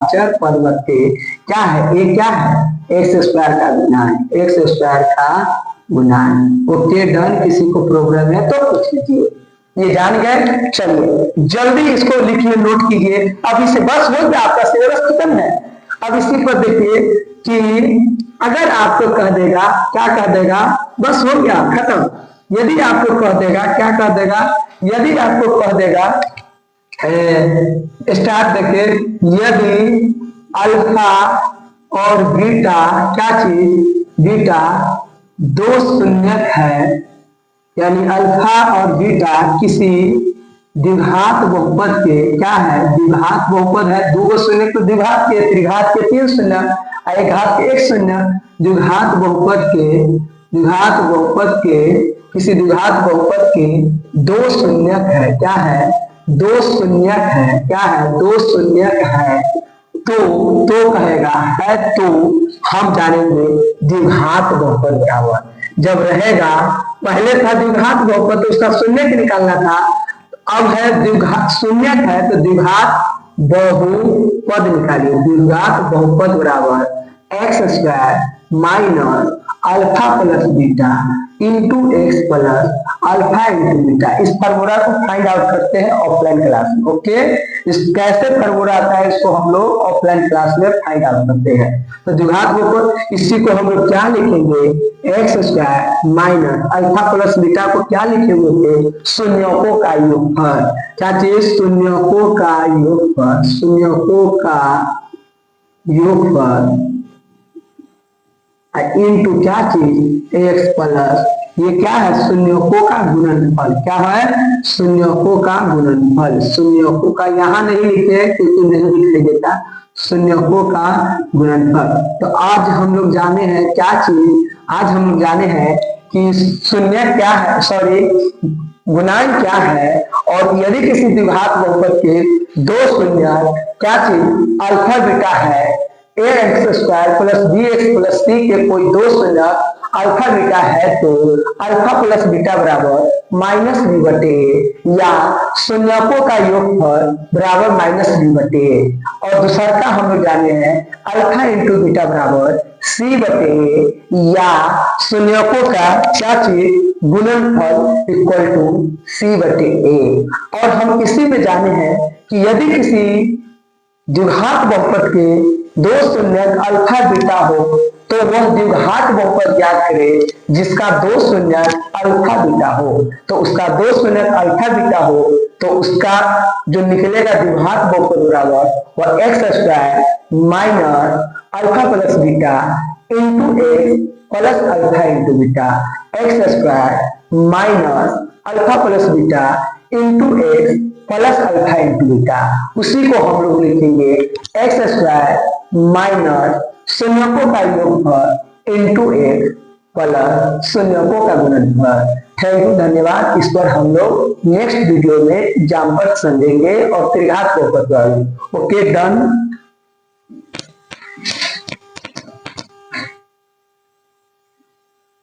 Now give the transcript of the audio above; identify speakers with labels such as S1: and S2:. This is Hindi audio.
S1: अचर पद के क्या है, ये क्या है, एक्स स्क्वायर का गुणान, एक्स स्क्वायर का गुणान। Okay done. किसी को प्रॉब्लम है तो पूछ लीजिए। ये जान गए, चलिए जल्दी इसको लिखिए, नोट कीजिए। अब इसे बस हो गया, आपका सिलेबस खत्म है। अब इसी पर देखिए कि अगर आपको कह देगा, क्या कह देगा, बस हो गया खत्म। यदि आपको कह देगा, क्या कह देगा, यदि आपको कह देगा स्टार्ट देखिए, यदि अल्फा और बीटा, क्या चीज, बीटा दो शून्यक है, यानी अल्फा और बीटा किसी द्विघात बहुपद के, क्या है, द्विघात बहुपद है, दो शून्य तो द्विघात के, त्रिघात के 3 शून्य, एक घात के 1 शून्य, द्विघात बहुपद के, द्विघात बहुपद के, किसी द्विघात बहुपद के दो शून्यक है, क्या है, दो शून्यक है, क्या है, दो शून्यक है, तो कहेगा है, तो हम जानेंगे द्विघात बहुपद बराबर। जब रहेगा, पहले था द्विघात बहुपद तो उसका शून्य निकालना था, अब है द्विघात शून्यक है तो द्विघात बहुपद निकालिए। द्विघात बहुपद बराबर x square minus alpha plus beta into x plus alpha into beta. इस फॉर्मूला को फाइंड आउट करते हैं ऑफलाइन क्लास में। ओके, इस कैसे फॉर्मूला आता है इसको हम लोग ऑफलाइन क्लास में फाइंड आउट करते हैं। तो द्विघात बहुपद, इसी को हम लोग क्या लिखेंगे, x square minus alpha plus beta को क्या लिखेंगे, शून्यकों का योगफल। क्या चीज, शून्यकों का योगफल, शून्यकों का योगफल इनटू क्या चीज, एक्स प्लस, ये क्या है, शून्यकों का गुणनफल। क्या है, शून्यकों का गुणनफल। शून्यकों का यहाँ नहीं लिखे क्योंकि नहीं लिखने देता, शून्यकों का गुणनफल। तो आज हम लोग जाने हैं क्या चीज, आज हम लोग जाने हैं कि शून्य क्या है, सॉरी गुणांक क्या है, और यदि किसी द्विघात बहुपद के दो शून्य, क्या चीज, अल्फा बीटा है, A X square plus B X plus C के कोई दो शून्य अल्फा बीटा है, तो अल्फा प्लस बीटा बराबर माइनस बी बटे ए, या शून्यकों का योगफल बराबर माइनस बी बटे ए। और दूसरा का हम लोग जाने हैं अल्फा इंटू बीटा बराबर सी बटे ए, या शून्यकों का क्या चीज, गुणनफल इक्वल टू सी बटे ए। और हम इसी में जाने हैं कि यदि किसी द्विघात बहुपद के दो शून्यक अल्फा बीटा हो तो वह द्विघात बहुपद ज्ञात करे जिसका दो शून्यक अल्फा बीटा हो। तो उसका दो शून्यक अल्फा बीटा हो तो उसका जो निकलेगा द्विघात बहुपद बराबर वह x square minus alpha plus beta into x plus alpha into beta, x square minus alpha plus beta into x plus alpha into beta. उसी को हम लोग लिखेंगे एक्स स्क्वायर माइनस शून्यकों का योगफल इंटू एक्स प्लस शून्यकों का गुणनफल। थैंक यू, धन्यवाद। इस पर हम लोग नेक्स्ट वीडियो में जामपट समझेंगे और त्रिघात बहुपद। Okay done.